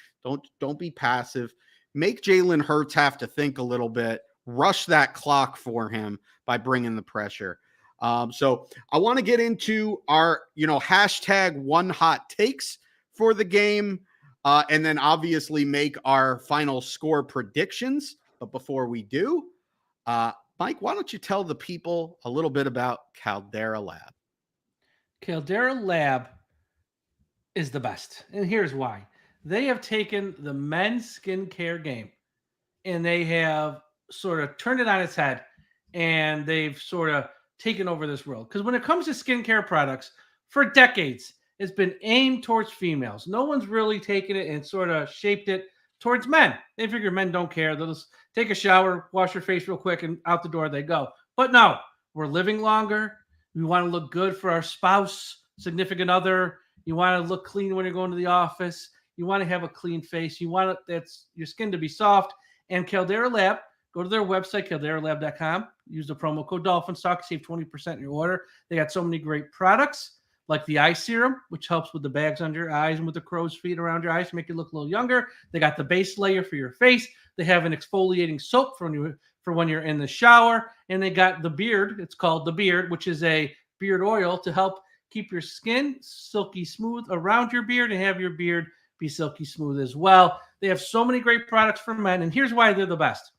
Don't be passive. Make Jalen Hurts have to think a little bit. Rush that clock for him by bringing the pressure. So I want to get into our, hashtag one hot takes for the game, and then obviously make our final score predictions. But before we do, Mike, why don't you tell the people a little bit about Caldera Lab? Caldera Lab is the best. And here's why. They have taken the men's skincare game and they have sort of turned it on its head, and they've sort of taken over this world. Because when it comes to skincare products, for decades, it's been aimed towards females. No one's really taken it and sort of shaped it towards men. They figure men don't care. They'll just take a shower, wash their face real quick, and out the door they go. But no, we're living longer. We want to look good for our spouse, significant other. You want to look clean when you're going to the office. You want to have a clean face. You want your skin to be soft. And Caldera Lab, go to their website, calderalab.com. Use the promo code DolphinsTalk, save 20% in your order. They got so many great products, like the eye serum, which helps with the bags under your eyes and with the crow's feet around your eyes to make you look a little younger. They got the base layer for your face. They have an exfoliating soap for when you're in the shower. And they got the beard. It's called the beard, which is a beard oil to help keep your skin silky smooth around your beard and have your beard be silky smooth as well. They have so many great products for men. And here's why they're the best.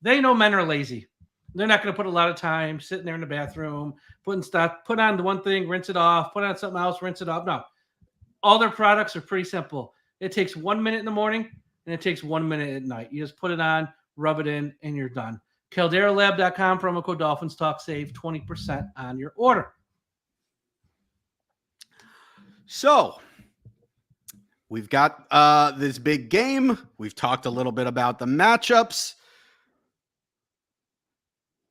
They know men are lazy. They're not going to put a lot of time sitting there in the bathroom, putting stuff, put on the one thing, rinse it off, put on something else, rinse it off. No, all their products are pretty simple. It takes 1 minute in the morning and it takes 1 minute at night. You just put it on, rub it in, and you're done. CalderaLab.com, promo code DolphinsTalk, save 20% on your order. So we've got this big game. We've talked a little bit about the matchups.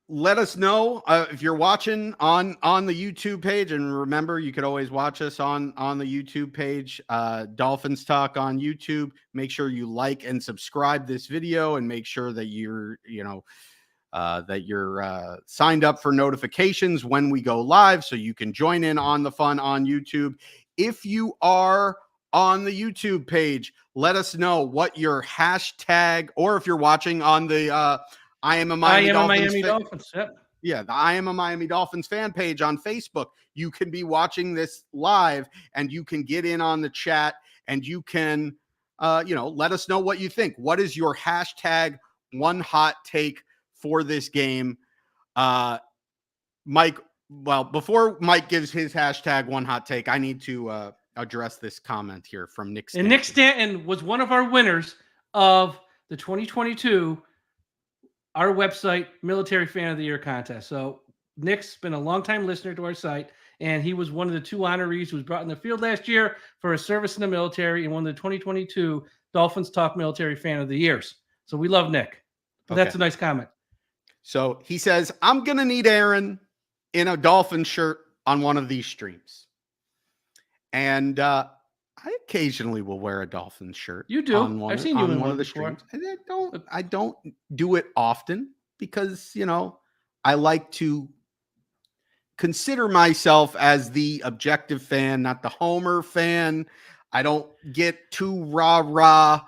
Let us know if you're watching on the YouTube page. And remember, you could always watch us on the YouTube page, Dolphins Talk on YouTube. Make sure you like and subscribe this video and make sure that you're signed up for notifications when we go live so you can join in on the fun on YouTube. If you are on the YouTube page, let us know what your hashtag, or if you're watching on the I am a Miami Dolphins. Yep. Yeah, the I am a Miami Dolphins fan page on Facebook. You can be watching this live and you can get in on the chat and you can, let us know what you think. What is your hashtag one hot take for this game? Mike, well, before Mike gives his hashtag one hot take, I need to address this comment here from Nick Stanton. And Nick Stanton was one of our winners of the 2022 our website Military Fan of the Year contest. So Nick's been a longtime listener to our site, and he was one of the two honorees who was brought in the field last year for his service in the military and won the 2022 Dolphins Talk Military Fan of the Years. So we love Nick. Okay. That's a nice comment. So he says, I'm going to need Aaron in a Dolphin shirt on one of these streams. And I occasionally will wear a Dolphins shirt. You do. I've seen you in one of the streams. I don't do it often because, I like to consider myself as the objective fan, not the homer fan. I don't get too rah-rah,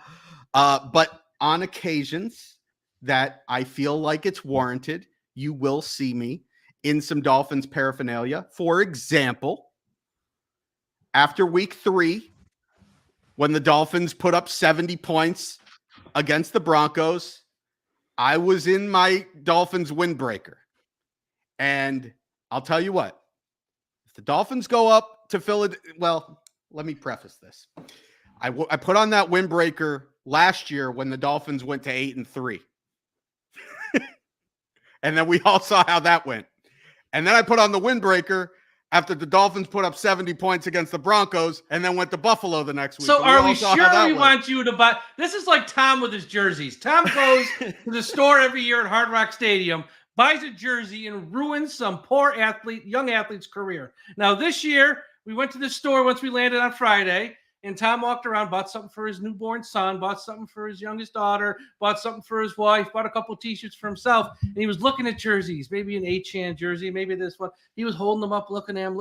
but on occasions that I feel like it's warranted, you will see me in some Dolphins paraphernalia. For example, after week 3, when the Dolphins put up 70 points against the Broncos, I was in my Dolphins windbreaker. And I'll tell you what, if the Dolphins go up to Philadelphia, well, let me preface this. I put on that windbreaker last year when the Dolphins went to 8-3. And then we all saw how that went. And then I put on the windbreaker after the Dolphins put up 70 points against the Broncos and then went to Buffalo the next week. So are we sure we want you to buy? This is like Tom with his jerseys. Tom goes to the store every year at Hard Rock Stadium, buys a jersey, and ruins some poor athlete, young athlete's career. Now, this year, we went to the store once we landed on Friday, and Tom walked around, bought something for his newborn son, bought something for his youngest daughter, bought something for his wife, bought a couple T-shirts for himself, and he was looking at jerseys, maybe an A-Chan jersey, maybe this one. He was holding them up, looking at him,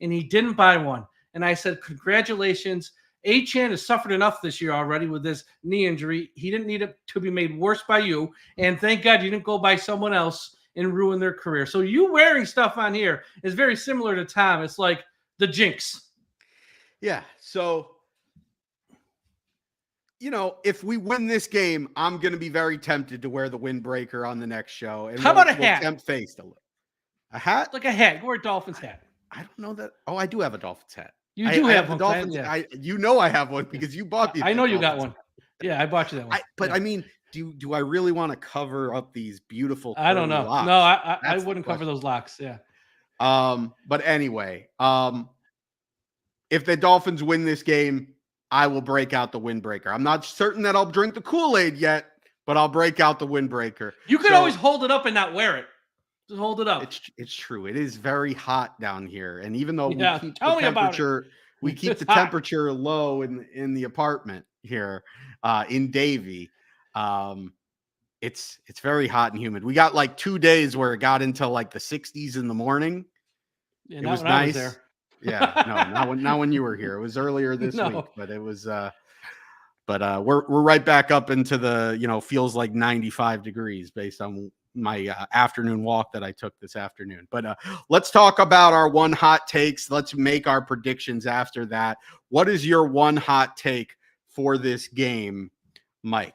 and he didn't buy one. And I said, congratulations. A-Chan has suffered enough this year already with this knee injury. He didn't need it to be made worse by you, and thank God you didn't go by someone else and ruin their career. So you wearing stuff on here is very similar to Tom. It's like the jinx. Yeah. So, you know, if we win this game, I'm going to be very tempted to wear the windbreaker on the next show. And how about a hat? Tempt face to look. A hat? Like a hat. Wear a Dolphins hat. I don't know that. Oh, I do have a Dolphins hat. You do have one. Dolphins. Yeah. I have one because you bought me. I know you got one. Yeah, I bought you that one. But I mean, do I really want to cover up these beautiful? I don't know. Locks? No, I wouldn't cover those locks. Yeah. But anyway, if the Dolphins win this game, I will break out the windbreaker. I'm not certain that I'll drink the Kool-Aid yet, but I'll break out the windbreaker. You could always hold it up and not wear it. Just hold it up. It's true. It is very hot down here, and even though we keep the temperature low in the apartment here in Davie, it's very hot and humid. We got like 2 days where it got into like the 60s in the morning. Yeah, it was nice. Yeah, no, not when you were here. It was earlier this week, but it was. But we're right back up into the feels like 95 degrees based on my afternoon walk that I took this afternoon. But let's talk about our one hot takes. Let's make our predictions after that. What is your one hot take for this game, Mike?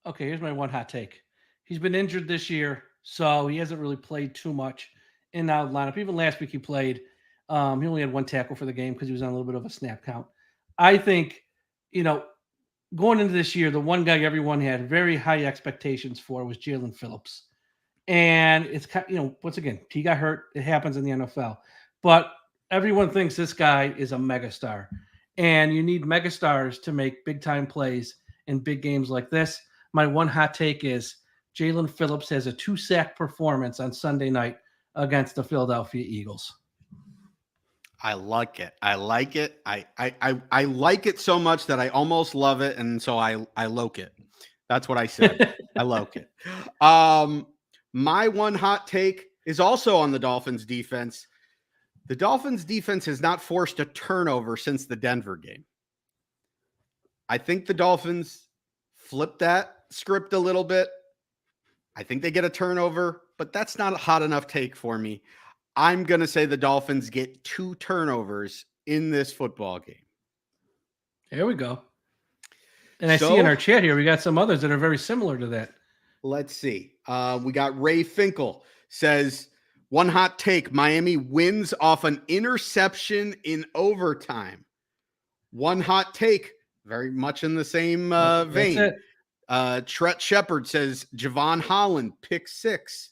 Okay, here's my one hot take. He's been injured this year, so he hasn't really played too much in that lineup. Even last week he played. He only had one tackle for the game because he was on a little bit of a snap count. I think, going into this year, the one guy everyone had very high expectations for was Jalen Phillips. And it's, once again, he got hurt. It happens in the NFL. But everyone thinks this guy is a megastar. And you need megastars to make big-time plays in big games like this. My one hot take is Jalen Phillips has a 2-sack performance on Sunday night against the Philadelphia Eagles. I like it. I like it. I like it so much that I almost love it, and so I loke it. That's what I said. I loke it. My one hot take is also on the Dolphins defense. The Dolphins defense has not forced a turnover since the Denver game. I think the Dolphins flip that script a little bit. I think they get a turnover, but that's not a hot enough take for me. I'm going to say the Dolphins get 2 turnovers in this football game. There we go. And I see in our chat here, we got some others that are very similar to that. Let's see. We got Ray Finkel says, one hot take, Miami wins off an interception in overtime. One hot take, very much in the same vein. Tret Shepard says, Javon Holland, pick 6.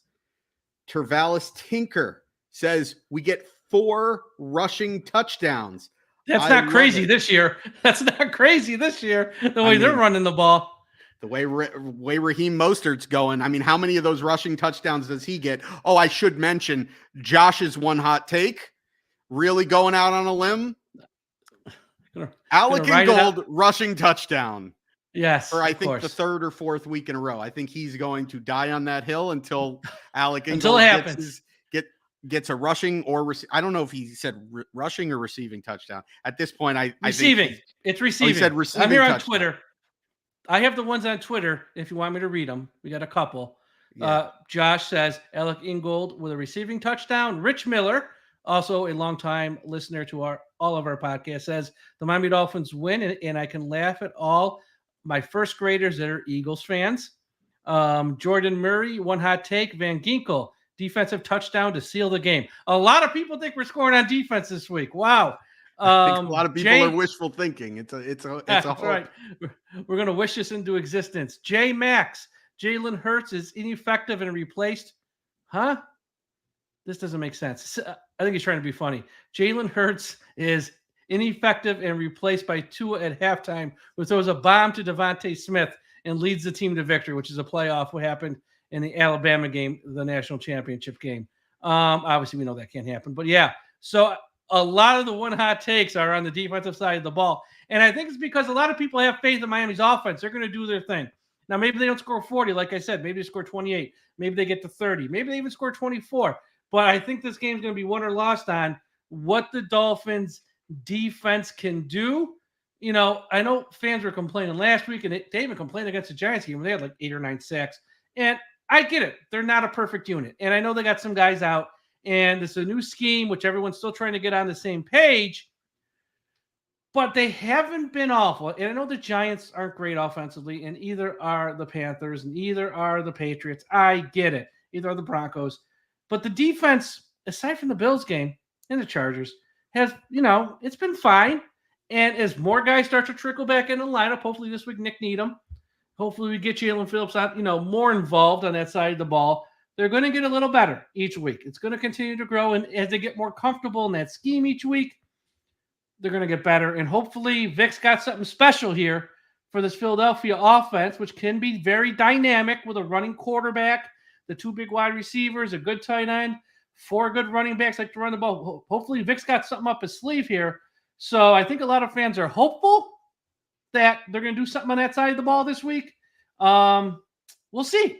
Tervalis Tinker says we get 4 rushing touchdowns. That's not crazy this year. That's not crazy this year. The way they're running the ball. The way Raheem Mostert's going. I mean, how many of those rushing touchdowns does he get? Oh, I should mention Josh's one hot take. Really going out on a limb. Alec Ingold rushing touchdown. Yes, for I of think the course. third or fourth week in a row. I think he's going to die on that hill until Alec Until Ingold it gets happens. gets a rushing or I don't know if he said rushing or receiving touchdown. At this point, I Receiving. think It's he receiving. said receiving I'm here on touchdown. Twitter. I have the ones on Twitter if you want me to read them. We got a couple. Yeah. Josh says Alec Ingold with a receiving touchdown. Rich Miller, also a longtime listener to all of our podcasts, says the Miami Dolphins win, and I can laugh at all my first graders that are Eagles fans. Jordan Murray, one hot take. Van Ginkel, defensive touchdown to seal the game. A lot of people think we're scoring on defense this week. Wow. I think a lot of people are wishful thinking. It's a That's hope. right. We're going to wish this into existence. J Max, Jalen Hurts is ineffective and replaced. Huh? This doesn't make sense. I think he's trying to be funny. Jalen Hurts is ineffective and replaced by Tua at halftime, who throws a bomb to Devontae Smith and leads the team to victory, which is a playoff. What happened in the Alabama game, the national championship game. Obviously, we know that can't happen. But yeah, so a lot of the one hot takes are on the defensive side of the ball. And I think it's because a lot of people have faith in Miami's offense. They're going to do their thing. Now, maybe they don't score 40, like I said. Maybe they score 28. Maybe they get to 30. Maybe they even score 24. But I think this game's going to be won or lost on what the Dolphins' defense can do. You know, I know fans were complaining last week, and they even complained against the Giants game when they had like 8 or 9 sacks. And I get it. They're not a perfect unit. And I know they got some guys out. And it's a new scheme, which everyone's still trying to get on the same page. But they haven't been awful. And I know the Giants aren't great offensively, and either are the Panthers, and either are the Patriots. I get it. Either are the Broncos. But the defense, aside from the Bills game and the Chargers, has, it's been fine. And as more guys start to trickle back in the lineup, hopefully this week Nick Needham, hopefully we get Jalen Phillips out, more involved on that side of the ball. They're going to get a little better each week. It's going to continue to grow. And as they get more comfortable in that scheme each week, they're going to get better. And hopefully Vic's got something special here for this Philadelphia offense, which can be very dynamic with a running quarterback, the 2 big wide receivers, a good tight end, 4 good running backs like to run the ball. Hopefully Vic's got something up his sleeve here. So I think a lot of fans are hopeful that they're going to do something on that side of the ball this week. We'll see.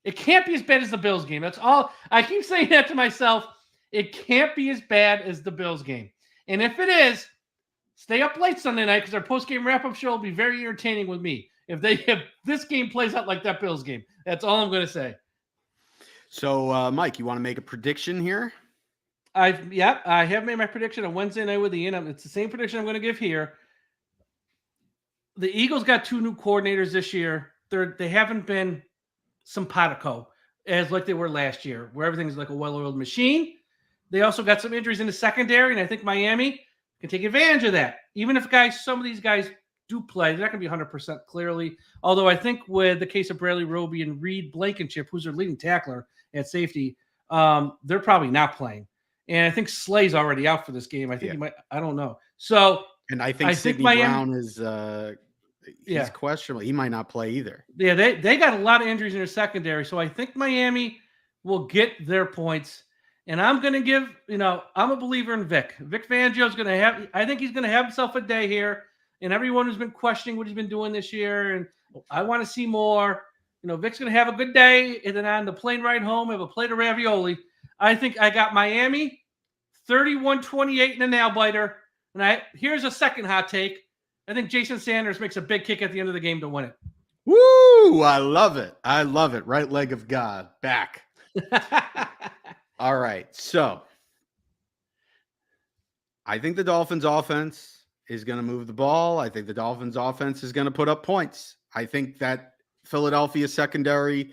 It can't be as bad as the Bills game. That's all. I keep saying that to myself. It can't be as bad as the Bills game. And if it is, stay up late Sunday night because our post-game wrap-up show will be very entertaining with me. If this game plays out like that Bills game, that's all I'm going to say. So, Mike, you want to make a prediction here? I have made my prediction on Wednesday night with Ian. It's the same prediction I'm going to give here. The Eagles got 2 new coordinators this year. They haven't been simpatico as like they were last year, where everything's like a well-oiled machine. They also got some injuries in the secondary, and I think Miami can take advantage of that. Even if some of these guys do play, they're not going to be 100% clearly. Although I think with the case of Bradley Roby and Reed Blankenship, who's their leading tackler at safety, they're probably not playing. And I think Slay's already out for this game. I think he might. I don't know. So, and I think Sidney Brown is he's questionable. He might not play either. Yeah, they got a lot of injuries in their secondary. So I think Miami will get their points. And I'm going to give, I'm a believer in Vic. Vic Fangio's going to have, I think he's going to have himself a day here. And everyone who's been questioning what he's been doing this year, and I want to see more. Vic's going to have a good day. And then on the plane ride home, have a plate of ravioli. I think I got Miami 31-28 in a nail biter. And here's a second hot take. I think Jason Sanders makes a big kick at the end of the game to win it. Woo! I love it. I love it. Right leg of God back. All right. So I think the Dolphins offense is going to move the ball. I think the Dolphins offense is going to put up points. I think that Philadelphia secondary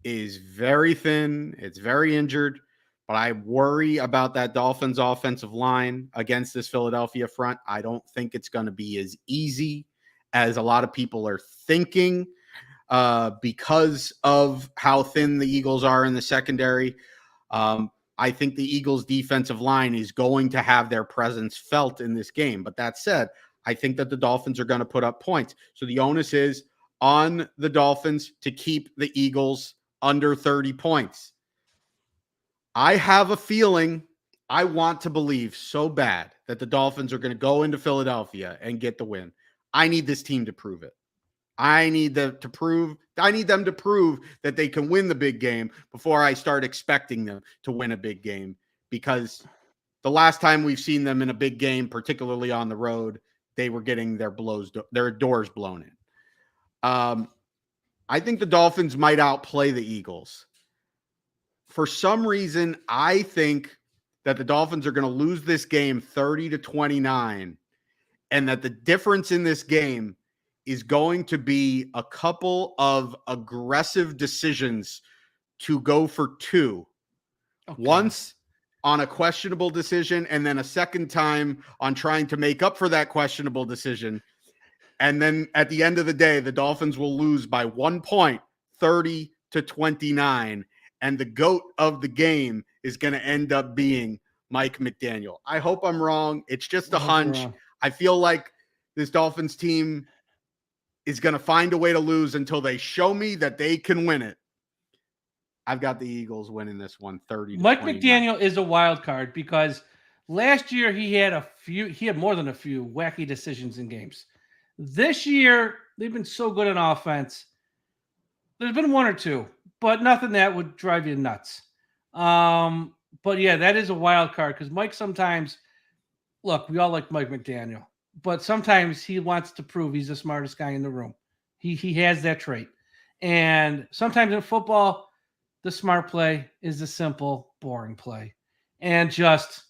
is very thin. It's very injured. But I worry about that Dolphins offensive line against this Philadelphia front. I don't think it's going to be as easy as a lot of people are thinking because of how thin the Eagles are in the secondary. I think the Eagles defensive line is going to have their presence felt in this game. But that said, I think that the Dolphins are going to put up points. So the onus is on the Dolphins to keep the Eagles under 30 points. I have a feeling, I want to believe so bad that the Dolphins are going to go into Philadelphia and get the win. I need this team to prove it. I need them to prove that they can win the big game before I start expecting them to win a big game, because the last time we've seen them in a big game, particularly on the road, they were getting their doors blown in. I think the Dolphins might outplay the Eagles. For some reason, I think that the Dolphins are going to lose this game 30-29, and that the difference in this game is going to be a couple of aggressive decisions to go for two. Okay. Once on a questionable decision, and then a second time on trying to make up for that questionable decision. And then at the end of the day, the Dolphins will lose by 1 point, 30-29. And the GOAT of the game is going to end up being Mike McDaniel. I hope I'm wrong. It's just a hunch. I feel like this Dolphins team is going to find a way to lose until they show me that they can win it. I've got the Eagles winning this one 30-29. Mike McDaniel is a wild card because last year he had more than a few wacky decisions in games. This year, they've been so good on offense. There's been one or two, but nothing that would drive you nuts. But yeah, that is a wild card because Mike sometimes, look, we all like Mike McDaniel, but sometimes he wants to prove he's the smartest guy in the room. He has that trait. And sometimes in football, the smart play is the simple, boring play. And just,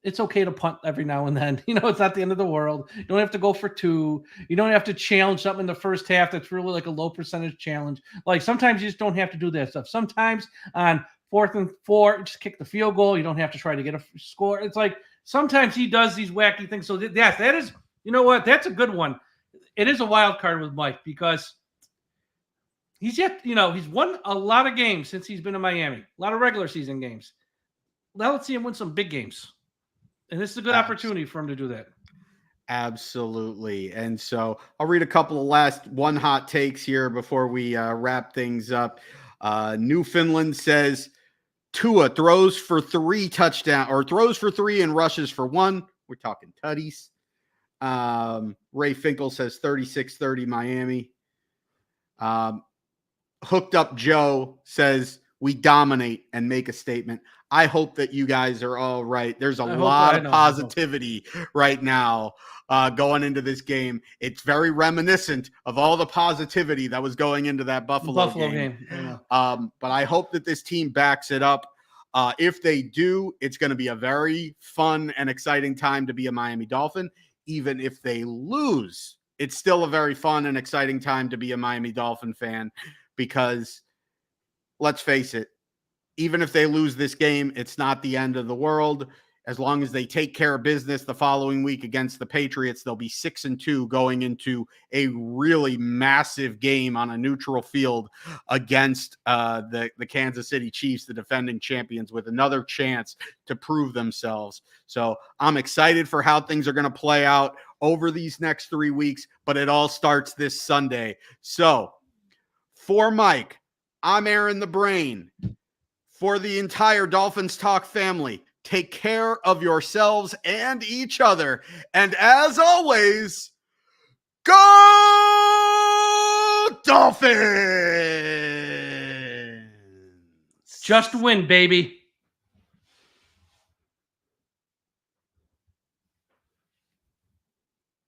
it's okay to punt every now and then. It's not the end of the world. You don't have to go for two. You don't have to challenge something in the first half that's really like a low percentage challenge. Like sometimes you just don't have to do that stuff. Sometimes on 4th and 4, just kick the field goal. You don't have to try to get a score. It's like sometimes he does these wacky things. So yes, that is, you know what? That's a good one. It is a wild card with Mike because he's won a lot of games since he's been in Miami, a lot of regular season games. Now let's see him win some big games. And this is a good opportunity for him to do that. Absolutely. And so I'll read a couple of last one hot takes here before we wrap things up. Newfoundland says Tua throws for 3 and rushes for 1. We're talking tutties. Ray Finkel says 36-30 Miami. Hooked Up Joe says we dominate and make a statement. I hope that you guys are all right. There's a lot of positivity right now going into this game. It's very reminiscent of all the positivity that was going into that Buffalo game. But I hope that this team backs it up. If they do, it's going to be a very fun and exciting time to be a Miami Dolphin. Even if they lose, it's still a very fun and exciting time to be a Miami Dolphin fan because let's face it, even if they lose this game, it's not the end of the world. As long as they take care of business the following week against the Patriots, they'll be 6-2 going into a really massive game on a neutral field against the Kansas City Chiefs, the defending champions, with another chance to prove themselves. So I'm excited for how things are going to play out over these next 3 weeks, but it all starts this Sunday. So for Mike, I'm Aaron the Brain. For the entire Dolphins Talk family, take care of yourselves and each other. And as always, go Dolphins! Just win, baby.